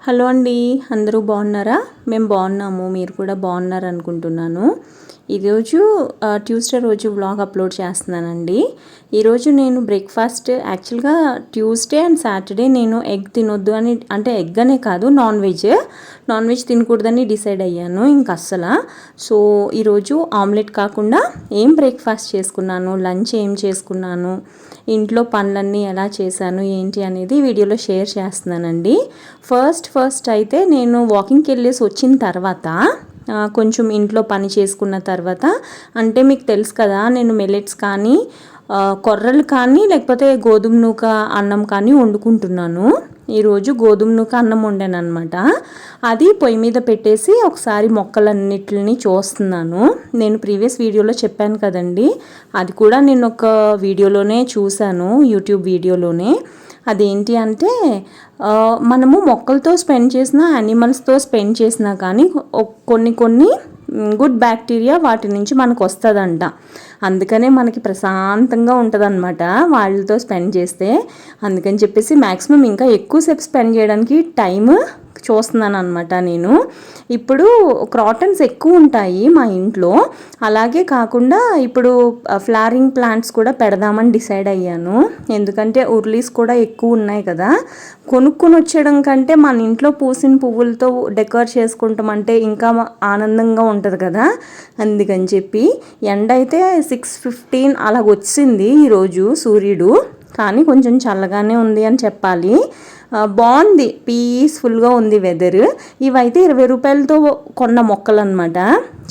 Hello అండి, అందరూ బాగున్నారా? మేము బాగున్నాము, మీరు కూడా బాగున్నారు అనుకుంటున్నాను. ఈరోజు ట్యూస్డే రోజు వ్లాగ్ అప్లోడ్ చేస్తున్నానండి. ఈరోజు నేను బ్రేక్ఫాస్ట్ యాక్చువల్గా ట్యూస్డే అండ్ సాటర్డే నేను ఎగ్ తినొద్దు అని, అంటే ఎగ్ అనే కాదు నాన్ వెజ్ తినకూడదని డిసైడ్ అయ్యాను ఇంక అస్సలు. సో ఈరోజు ఆమ్లెట్ కాకుండా ఏం బ్రేక్ఫాస్ట్ చేసుకున్నాను, లంచ్ ఏం చేసుకున్నాను, ఇంట్లో పనులన్నీ ఎలా చేశాను ఏంటి అనేది వీడియోలో షేర్ చేస్తున్నానండి. ఫస్ట్ అయితే నేను వాకింగ్కి వెళ్ళేసి వచ్చిన తర్వాత కొంచెం ఇంట్లో పని చేసుకున్న తర్వాత, అంటే మీకు తెలుసు కదా నేను మిల్లెట్స్ కానీ కొర్రలు కానీ లేకపోతే గోధుమ నూక అన్నం కానీ వండుకుంటున్నాను. ఈరోజు గోధుమ నూక అన్నం వండాను అనమాట. అది పొయ్యి మీద పెట్టేసి ఒకసారి మొక్కలన్నిటిని చూస్తున్నాను. నేను ప్రీవియస్ వీడియోలో చెప్పాను కదండి, అది కూడా నేను ఒక వీడియోలోనే చూశాను, యూట్యూబ్ వీడియోలోనే. అదేంటి అంటే మనము మొక్కలతో స్పెండ్ చేసినా యానిమల్స్తో స్పెండ్ చేసినా కానీ కొన్ని గుడ్ బ్యాక్టీరియా వాటి నుంచి మనకు వస్తుందంట. అందుకనే మనకి ప్రశాంతంగా ఉంటుంది అనమాట వాళ్ళతో స్పెండ్ చేస్తే. అందుకని చెప్పేసి మ్యాక్సిమం ఇంకా ఎక్కువసేపు స్పెండ్ చేయడానికి టైం చూస్తున్నాను అనమాట నేను. ఇప్పుడు క్రాటన్స్ ఎక్కువ ఉంటాయి మా ఇంట్లో, అలాగే కాకుండా ఇప్పుడు ఫ్లవరింగ్ ప్లాంట్స్ కూడా పెడదామని డిసైడ్ అయ్యాను. ఎందుకంటే ఉర్లీస్ కూడా ఎక్కువ ఉన్నాయి కదా, కొనుక్కొని వచ్చేయడం కంటే మన ఇంట్లో పూసిన పువ్వులతో డెకరేట్ చేసుకుంటామంటే ఇంకా ఆనందంగా ఉంటుంది కదా. అందుకని చెప్పి ఎండ అయితే 6:15 అలాగ వచ్చింది ఈరోజు సూర్యుడు, కానీ కొంచెం చల్లగానే ఉంది అని చెప్పాలి. బాగుంది, పీస్ఫుల్గా ఉంది వెదర్. ఇవైతే 20 రూపాయలతో కొన్న మొక్కలు అనమాట,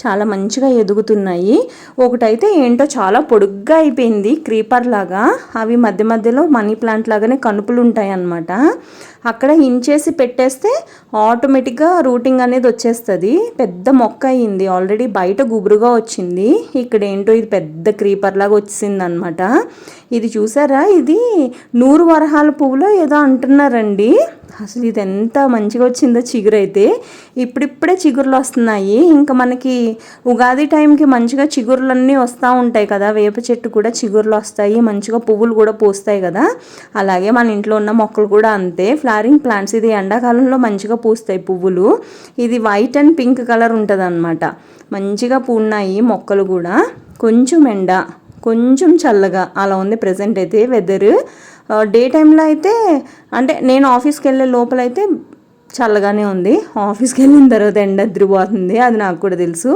చాలా మంచిగా ఎదుగుతున్నాయి. ఒకటైతే ఏంటో చాలా పొడుగ్గా అయిపోయింది, క్రీపర్ లాగా. అవి మధ్య మధ్యలో మనీ ప్లాంట్ లాగానే కనుపులు ఉంటాయి అన్నమాట. అక్కడ ఇంచేసి పెట్టేస్తే ఆటోమేటిక్గా రూటింగ్ అనేది వచ్చేస్తుంది. పెద్ద మొక్క అయింది, ఆల్రెడీ బయట గుబురుగా వచ్చింది. ఇక్కడ ఏంటో ఇది పెద్ద క్రీపర్ లాగా వచ్చింది అనమాట. ఇది చూసారా, ఇది 100 వరహాల పువ్వులో ఏదో అంటున్నారండి. అసలు ఇది ఎంత మంచిగా వచ్చిందో చిగురు అయితే. ఇప్పుడిప్పుడే చిగురులు వస్తున్నాయి. ఇంకా మనకి ఉగాది టైంకి మంచిగా చిగురులన్నీ వస్తూ ఉంటాయి కదా, వేప చెట్టు కూడా చిగురులు వస్తాయి, మంచిగా పువ్వులు కూడా పూస్తాయి కదా. అలాగే మన ఇంట్లో ఉన్న మొక్కలు కూడా అంతే, ఫ్లవరింగ్ ప్లాంట్స్. ఇది ఎండాకాలంలో మంచిగా పూస్తాయి పువ్వులు. ఇది వైట్ అండ్ పింక్ కలర్ ఉంటుంది అన్నమాట. మంచిగా పూన్నాయి మొక్కలు కూడా. కొంచెం ఎండ, కొంచెం చల్లగా అలా ఉంది ప్రజెంట్ అయితే వెదర్. డే టైంలో అయితే, అంటే నేను ఆఫీస్కి వెళ్ళే లోపలైతే చల్లగానే ఉంది. ఆఫీస్కి వెళ్ళిన తర్వాత ఎండ ఎదిరిపోతుంది, అది నాకు కూడా తెలుసు.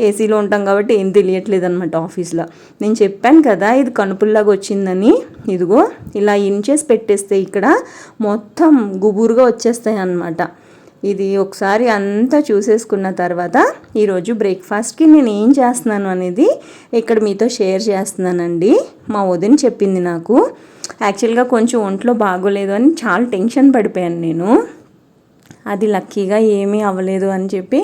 ఏసీలో ఉంటాం కాబట్టి ఏం తెలియట్లేదు అనమాట ఆఫీస్లో. నేను చెప్పాను కదా ఇది కనుపుల్లాగా వచ్చిందని. ఇదిగో ఇలా ఇంచేసి పెట్టేస్తే ఇక్కడ మొత్తం గుబురుగా వచ్చేస్తాయి అన్నమాట. ఇది ఒకసారి అంతా చూసేసుకున్న తర్వాత ఈరోజు బ్రేక్ఫాస్ట్కి నేను ఏం చేస్తున్నాను అనేది ఇక్కడ మీతో షేర్ చేస్తున్నానండి. మా వదిన చెప్పింది నాకు. యాక్చువల్గా కొంచెం ఒంట్లో బాగోలేదు అని చాలా టెన్షన్ పడిపోయాను నేను. అది లక్కీగా ఏమీ అవ్వలేదు అని చెప్పి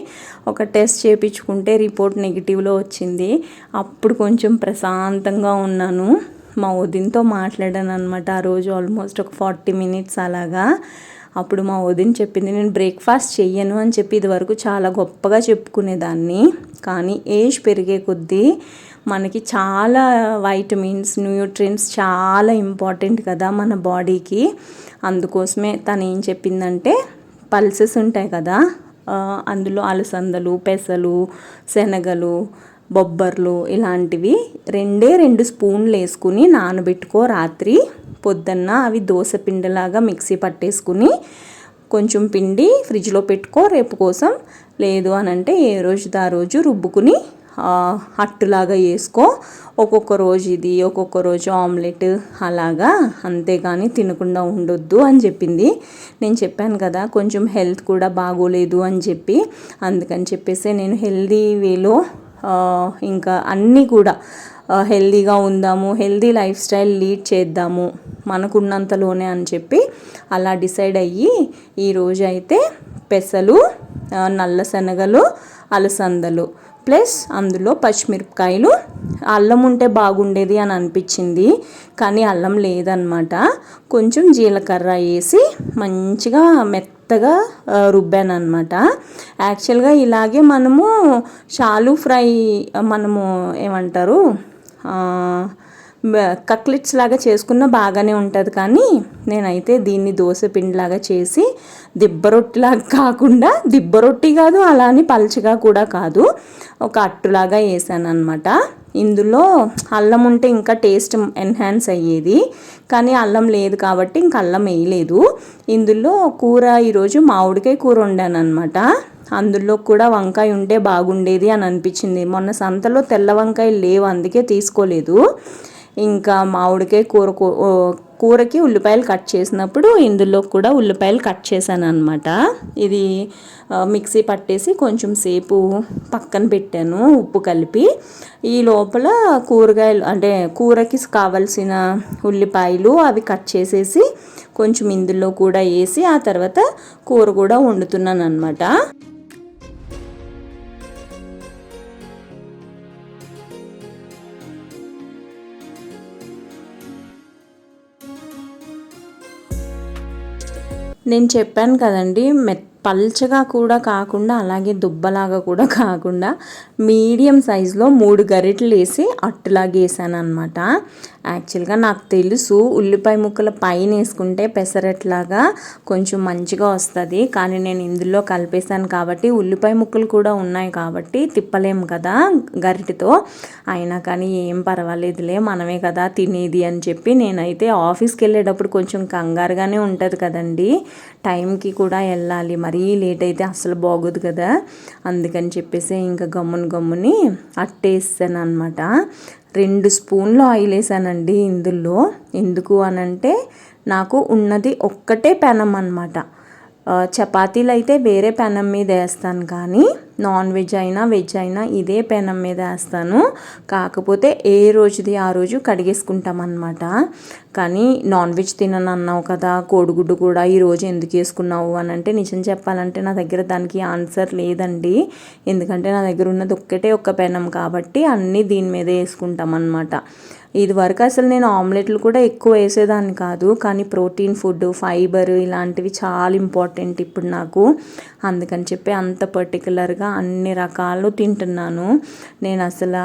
ఒక టెస్ట్ చేయించుకుంటే రిపోర్ట్ నెగిటివ్లో వచ్చింది. అప్పుడు కొంచెం ప్రశాంతంగా ఉన్నాను. మా వదినతో మాట్లాడాను అనమాట ఆ రోజు ఆల్మోస్ట్ ఒక 40 మినిట్స్ అలాగా. అప్పుడు మా వదిన చెప్పింది, నేను బ్రేక్ఫాస్ట్ చెయ్యను అని చెప్పి ఇదివరకు చాలా గొప్పగా చెప్పుకునేదాన్ని, కానీ ఏజ్ పెరిగే కొద్దీ మనకి చాలా వైటమిన్స్, న్యూట్రియంట్స్ చాలా ఇంపార్టెంట్ కదా మన బాడీకి. అందుకోసమే తను ఏం చెప్పిందంటే, పల్సెస్ ఉంటాయి కదా, అందులో అలసందలు, పెసలు, శనగలు, బొబ్బర్లు ఇలాంటివి 2 స్పూన్లు వేసుకుని నానబెట్టుకో రాత్రి. పొద్దున్న అవి దోశ పిండిలాగా మిక్సీ పట్టేసుకుని కొంచెం పిండి ఫ్రిడ్జ్లో పెట్టుకో రేపు కోసం. లేదు అని అంటే ఏ రోజుది ఆ రోజు రుబ్బుకుని అట్టులాగా వేసుకో. ఒక్కొక్క రోజు ఇది, ఒక్కొక్క రోజు ఆమ్లెట్ అలాగా, అంతేగాని తినకుండా ఉండొద్దు అని చెప్పింది. నేను చెప్పాను కదా కొంచెం హెల్త్ కూడా బాగోలేదు అని చెప్పి, అందుకని చెప్పేసి నేను హెల్దీ వేలో ఇంకా అన్నీ కూడా హెల్దీగా ఉందాము, హెల్దీ లైఫ్ స్టైల్ లీడ్ చేద్దాము మనకున్నంతలోనే అని చెప్పి అలా డిసైడ్ అయ్యి ఈరోజు అయితే పెసలు, నల్ల శనగలు, అలసందలు ప్లస్ అందులో పచ్చిమిరపకాయలు, అల్లం ఉంటే బాగుండేది అని అనిపించింది కానీ అల్లం లేదనమాట. కొంచెం జీలకర్ర వేసి మంచిగా మెత్తగా రుబ్బాను అనమాట. యాక్చువల్గా ఇలాగే మనము షాలు ఫ్రై, మనము ఏమంటారు కక్లెట్స్ లాగా చేసుకున్న బాగానే ఉంటుంది, కానీ నేనైతే దీన్ని దోశ పిండిలాగా చేసి దిబ్బరొట్టిలాగా కాకుండా, దిబ్బరొట్టి కాదు అలా అని పల్చగా కూడా కాదు, ఒక అట్టులాగా వేసాను అనమాట. ఇందులో అల్లం ఉంటే ఇంకా టేస్ట్ ఎన్హాన్స్ అయ్యేది, కానీ అల్లం లేదు కాబట్టి ఇంక అల్లం వేయలేదు. ఇందులో కూర ఈరోజు మామిడికాయ కూర వండాను అనమాట. అందులో కూడా వంకాయ ఉంటే బాగుండేది అని అనిపించింది. మొన్న సంతలో తెల్ల వంకాయలు లేవు, అందుకే తీసుకోలేదు. ఇంకా మామిడికాయ కూరకి ఉల్లిపాయలు కట్ చేసినప్పుడు ఇందులో కూడా ఉల్లిపాయలు కట్ చేశాను అనమాట. ఇది మిక్సీ పట్టేసి కొంచెం సేపు పక్కన పెట్టాను ఉప్పు కలిపి. ఈ లోపల కూరగాయలు అంటే కూరకి కావలసిన ఉల్లిపాయలు అవి కట్ చేసేసి కొంచెం ఇందులో కూడా వేసి ఆ తర్వాత కూర కూడా వండుతున్నాను అనమాట. నేను చెప్పాను కదండి, పల్చగా కూడా కాకుండా అలాగే దుబ్బలాగా కూడా కాకుండా మీడియం సైజులో 3 గరిటెలు వేసి అట్టులాగా వేసాను అనమాట. యాక్చువల్గా నాకు తెలుసు ఉల్లిపాయ ముక్కల పైన వేసుకుంటే పెసరట్లాగా కొంచెం మంచిగా వస్తుంది, కానీ నేను ఇందులో కలిపేసాను కాబట్టి ఉల్లిపాయ ముక్కలు కూడా ఉన్నాయి కాబట్టి తిప్పలేము కదా గరిటెతో. అయినా కానీ ఏం పర్వాలేదులే, మనమే కదా తినేది అని చెప్పి నేనైతే ఆఫీస్కి వెళ్ళేటప్పుడు కొంచెం కంగారుగానే ఉంటుంది కదండి, టైంకి కూడా వెళ్ళాలి, మరీ లేట్ అయితే అస్సలు బాగోదు కదా, అందుకని చెప్పేసి ఇంకా గమ్ముని అట్టేసాను అనమాట. 2 స్పూన్లు ఆయిల్ వేసానండి ఇందులో. ఎందుకు అనంటే నాకు ఉన్నది ఒక్కటే పెనం అనమాట. చపాతీలు అయితే వేరే పెనం మీద వేస్తాను, కానీ నాన్ వెజ్ అయినా వెజ్ అయినా ఇదే పెనం మీద వేస్తాను. కాకపోతే ఏ రోజుది ఆ రోజు కడిగేసుకుంటాం అనమాట. కానీ నాన్ వెజ్ తినను అన్నావు కదా, కోడిగుడ్డు కూడా ఈరోజు ఎందుకు వేసుకున్నావు అని అంటే నిజం చెప్పాలంటే నా దగ్గర దానికి ఆన్సర్ లేదండి. ఎందుకంటే నా దగ్గర ఉన్నది ఒక్కటే ఒక్క పెనం కాబట్టి అన్నీ దీని మీద వేసుకుంటాం అనమాట. ఇది వరకు అసలు నేను ఆమ్లెట్లు కూడా ఎక్కువ వేసేదాన్ని కాదు, కానీ ప్రోటీన్ ఫుడ్, ఫైబర్ ఇలాంటివి చాలా ఇంపార్టెంట్ ఇప్పుడు నాకు. అందుకని చెప్పి అంత పర్టికులర్గా అన్ని రకాలు తింటున్నాను నేను. అసలు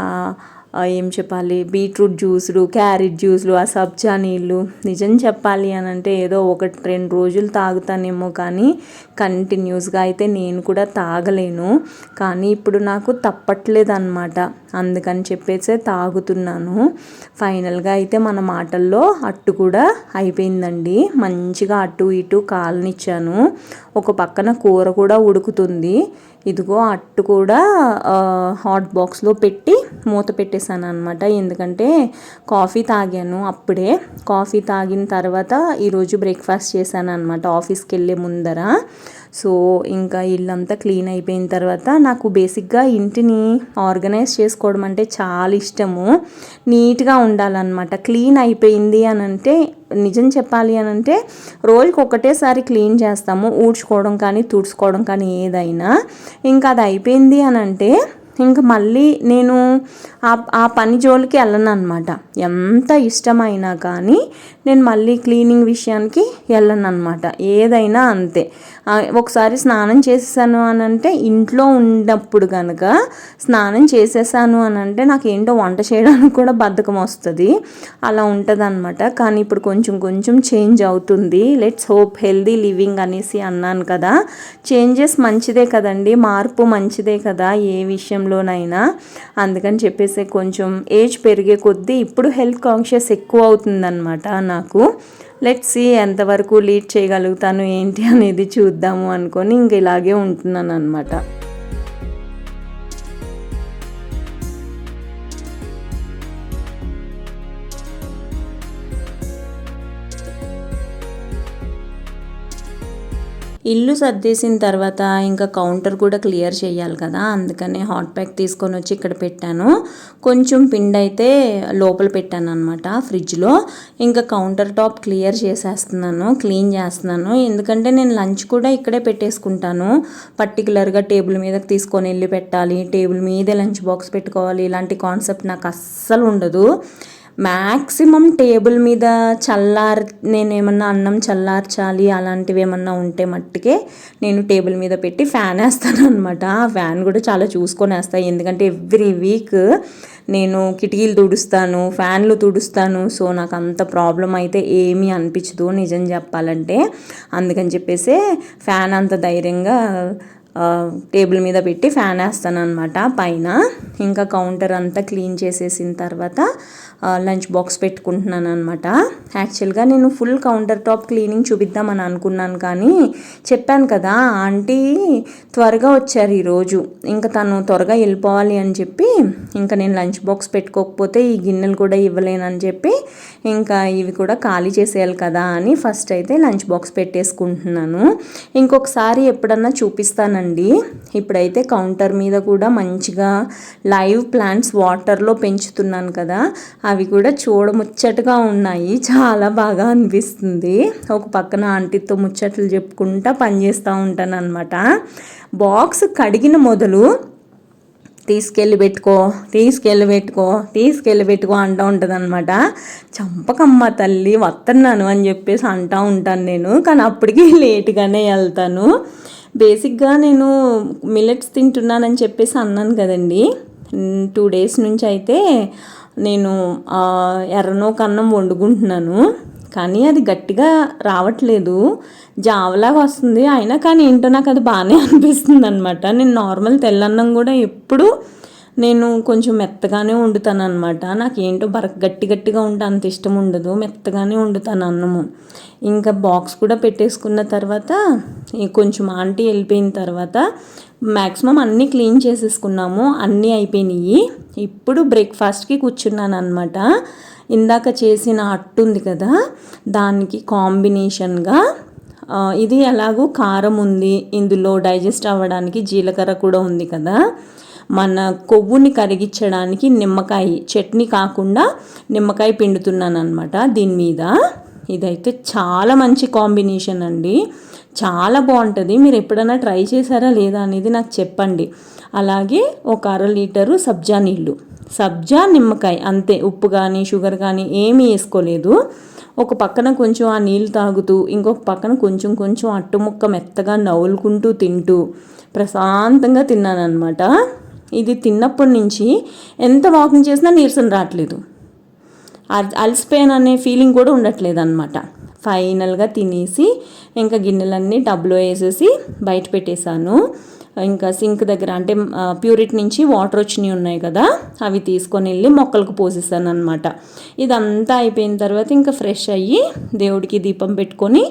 ఏం చెప్పాలి, బీట్రూట్ జ్యూసులు, క్యారెట్ జ్యూసులు, ఆ సబ్జా నీళ్ళు నిజం చెప్పాలి అని అంటే ఏదో 1-2 రోజులు తాగుతానేమో, కానీ కంటిన్యూస్గా అయితే నేను కూడా తాగలేను. కానీ ఇప్పుడు నాకు తప్పట్లేదు అనమాట, అందుకని చెప్పేసి తాగుతున్నాను. ఫైనల్గా అయితే మన మాటల్లో అట్టు కూడా అయిపోయిందండి. మంచిగా అటు ఇటు కాలనిచ్చాను, ఒక పక్కన కూర కూడా ఉడుకుతుంది. ఇదిగో అట్టు కూడా హాట్ బాక్స్లో పెట్టి మూత పెట్టేశాను అనమాట. ఎందుకంటే కాఫీ తాగాను అప్పుడే. కాఫీ తాగిన తర్వాత ఈరోజు బ్రేక్ఫాస్ట్ చేశాను అనమాట ఆఫీస్కి వెళ్ళే ముందర. సో ఇంకా ఇల్లంతా క్లీన్ అయిపోయిన తర్వాత నాకు బేసిక్గా ఇంటిని ఆర్గనైజ్ చేసుకోవడం అంటే చాలా ఇష్టము. నీట్గా ఉండాలన్నమాట. క్లీన్ అయిపోయింది అని అంటే, నిజం చెప్పాలి అని అంటే రోజుకి ఒకటేసారి క్లీన్ చేస్తాము, ఊడ్చుకోవడం కానీ తుడుచుకోవడం కానీ ఏదైనా. ఇంకా అది అయిపోయింది అని అంటే ఇంకా మళ్ళీ నేను ఆ పని జోలికి వెళ్ళను అనమాట. ఎంత ఇష్టమైనా కానీ నేను మళ్ళీ క్లీనింగ్ విషయానికి వెళ్ళను అనమాట. ఏదైనా అంతే. ఒకసారి స్నానం చేసేసాను అని అంటే, ఇంట్లో ఉన్నప్పుడు కనుక స్నానం చేసేసాను అని అంటే నాకు ఏంటో వంట చేయడానికి కూడా బద్ధకం వస్తుంది, అలా ఉంటుంది అనమాట. కానీ ఇప్పుడు కొంచెం చేంజ్ అవుతుంది. లెట్స్ హోప్ హెల్దీ లివింగ్ అనేసి అన్నాను కదా, చేంజెస్ మంచిదే కదండి, మార్పు మంచిదే కదా ఏ విషయంలోనైనా. అందుకని చెప్పేసి కొంచెం ఏజ్ పెరిగే కొద్దీ ఇప్పుడు హెల్త్ కాన్షియస్ ఎక్కువ అవుతుందన్నమాట నాకు. లెట్స్ సీ ఎంతవరకు లీడ్ చేయగలుగుతాను ఏంటి అనేది చూద్దాము అనుకొని ఇంక ఇలాగే ఉంటున్నాను అనమాట. ఇల్లు సర్దేసిన తర్వాత ఇంకా కౌంటర్ కూడా క్లియర్ చేయాలి కదా, అందుకనే హాట్ ప్యాక్ తీసుకొని వచ్చి ఇక్కడ పెట్టాను. కొంచెం పిండి అయితే లోపల పెట్టాను అనమాట ఫ్రిడ్జ్లో. ఇంకా కౌంటర్ టాప్ క్లియర్ చేసేస్తున్నాను, క్లీన్ చేస్తున్నాను. ఎందుకంటే నేను లంచ్ కూడా ఇక్కడే పెట్టేసుకుంటాను. పర్టికులర్గా టేబుల్ మీదకి తీసుకొని వెళ్ళి పెట్టాలి, టేబుల్ మీదే లంచ్ బాక్స్ పెట్టుకోవాలి, ఇలాంటి కాన్సెప్ట్ నాకు అస్సలు ఉండదు. మ్యాక్సిమం టేబుల్ మీద నేను ఏమన్నా అన్నం చల్లార్చాలి అలాంటివి ఏమన్నా ఉంటే మట్టుకే నేను టేబుల్ మీద పెట్టి ఫ్యాన్ వేస్తాను అనమాట. ఆ ఫ్యాన్ కూడా చాలా చూసుకొని వేస్తాను, ఎందుకంటే ఎవ్రీ వీక్ నేను కిటికీలు తుడుస్తాను, ఫ్యాన్లు తుడుస్తాను. సో నాకు అంత ప్రాబ్లం అయితే ఏమీ అనిపించదు నిజం చెప్పాలంటే. అందుకని చెప్పేసి ఫ్యాన్ అంత ధైర్యంగా టేబుల్ మీద పెట్టి ఫ్యాన్ వేస్తాను అనమాట పైన. ఇంకా కౌంటర్ అంతా క్లీన్ చేసేసిన తర్వాత లంచ్ బాక్స్ పెట్టుకుంటున్నాను అనమాట. యాక్చువల్గా నేను ఫుల్ కౌంటర్ టాప్ క్లీనింగ్ చూపిద్దామని అనుకున్నాను, కానీ చెప్పాను కదా ఆంటీ త్వరగా వచ్చారు ఈరోజు. ఇంకా తను త్వరగా వెళ్ళిపోవాలి అని చెప్పి ఇంకా నేను లంచ్ బాక్స్ పెట్టుకోకపోతే ఈ గిన్నెలు కూడా ఇవ్వలేనని చెప్పి ఇంకా ఇవి కూడా ఖాళీ చేసేయాలి కదా అని ఫస్ట్ అయితే లంచ్ బాక్స్ పెట్టేసుకుంటున్నాను. ఇంకొకసారి ఎప్పుడన్నా చూపిస్తానండి. ఇప్పుడైతే కౌంటర్ మీద కూడా మంచిగా లైవ్ ప్లాంట్స్ వాటర్లో పెంచుతున్నాను కదా, అవి కూడా చూడముచ్చటగా ఉన్నాయి. చాలా బాగా అనిపిస్తుంది. ఒక పక్కన ఆంటీతో ముచ్చట్లు చెప్పుకుంటా పనిచేస్తూ ఉంటాను అనమాట. బాక్స్ కడిగిన మొదలు తీసుకెళ్ళి పెట్టుకో అంటూ ఉంటుంది అనమాట. చంపకమ్మ తల్లి వస్తున్నాను అని చెప్పేసి అంటూ ఉంటాను నేను, కానీ అప్పటికి లేట్గానే వెళ్తాను. బేసిక్గా నేను మిల్లెట్స్ తింటున్నానని చెప్పేసి అన్నాను కదండి. 2 days నుంచి అయితే నేను ఎర్రనోక అన్నం వండుకుంటున్నాను, కానీ అది గట్టిగా రావట్లేదు, జావలాగా వస్తుంది. అయినా కానీ ఏంటో నాకు అది బాగానే అనిపిస్తుంది అనమాట. నేను నార్మల్ తెల్లన్నం కూడా ఎప్పుడు నేను కొంచెం మెత్తగానే వండుతాను అనమాట. నాకేంటో గట్టిగా ఉంటే అంత ఇష్టం ఉండదు, మెత్తగానే వండుతాను అన్నము. ఇంకా బాక్స్ కూడా పెట్టేసుకున్న తర్వాత కొంచెం ఆంటీ వెళ్ళిపోయిన తర్వాత మ్యాక్సిమం అన్నీ క్లీన్ చేసేసుకున్నాము, అన్నీ అయిపోయినాయి. ఇప్పుడు బ్రేక్ఫాస్ట్కి కూర్చున్నాను అనమాట. ఇందాక చేసిన అట్టు ఉంది కదా, దానికి కాంబినేషన్గా ఇది ఎలాగో కారం ఉంది, ఇందులో డైజెస్ట్ అవ్వడానికి జీలకర్ర కూడా ఉంది కదా, మన కొవ్వుని కరిగించడానికి నిమ్మకాయ చట్నీ కాకుండా నిమ్మకాయ పిండుతున్నాను అనమాట దీని మీద. ఇదైతే చాలా మంచి కాంబినేషన్ అండి, చాలా బాగుంటుంది. మీరు ఎప్పుడైనా ట్రై చేశారా లేదా అనేది నాకు చెప్పండి. అలాగే ఒక 1/2 లీటరు సబ్జా నీళ్ళు, సబ్జా నిమ్మకాయ అంతే, ఉప్పు కానీ షుగర్ కానీ ఏమీ వేసుకోలేదు. ఒక పక్కన కొంచెం ఆ నీళ్ళు తాగుతూ ఇంకొక పక్కన కొంచెం అట్టు ముక్క మెత్తగా నవ్వులుకుంటూ తింటూ ప్రశాంతంగా తిన్నాను అనమాట. ఇది తిన్నప్పటి నుంచి ఎంత వాకింగ్ చేసినా నీరసం రావట్లేదు, అలసిపోయాను అనే ఫీలింగ్ కూడా ఉండట్లేదు అనమాట. ఫైనల్గా తినేసి ఇంకా గిన్నెలన్నీ టబ్లో వేసేసి బయట పెట్టేశాను. ఇంకా సింక్ దగ్గర అంటే ప్యూరిట్ నుంచి వాటర్ వచ్చినవి ఉన్నాయి కదా, అవి తీసుకొని వెళ్ళి మొక్కలకు పోసేసాను అనమాట. ఇదంతా అయిపోయిన తర్వాత ఇంకా ఫ్రెష్ అయ్యి దేవుడికి దీపం పెట్టుకొని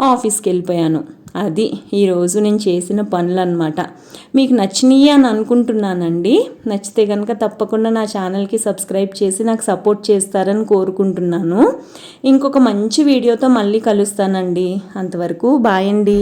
ఆఫీస్కి వెళ్ళిపోయాను. అది ఈరోజు నేను చేసిన పనులు అనమాట. మీకు నచ్చినాయి అని అనుకుంటున్నానండి. నచ్చితే కనుక తప్పకుండా నా ఛానల్కి సబ్స్క్రైబ్ చేసి నాకు సపోర్ట్ చేస్తారని కోరుకుంటున్నాను. ఇంకొక మంచి వీడియోతో మళ్ళీ కలుస్తానండి. అంతవరకు బాయ్ అండి.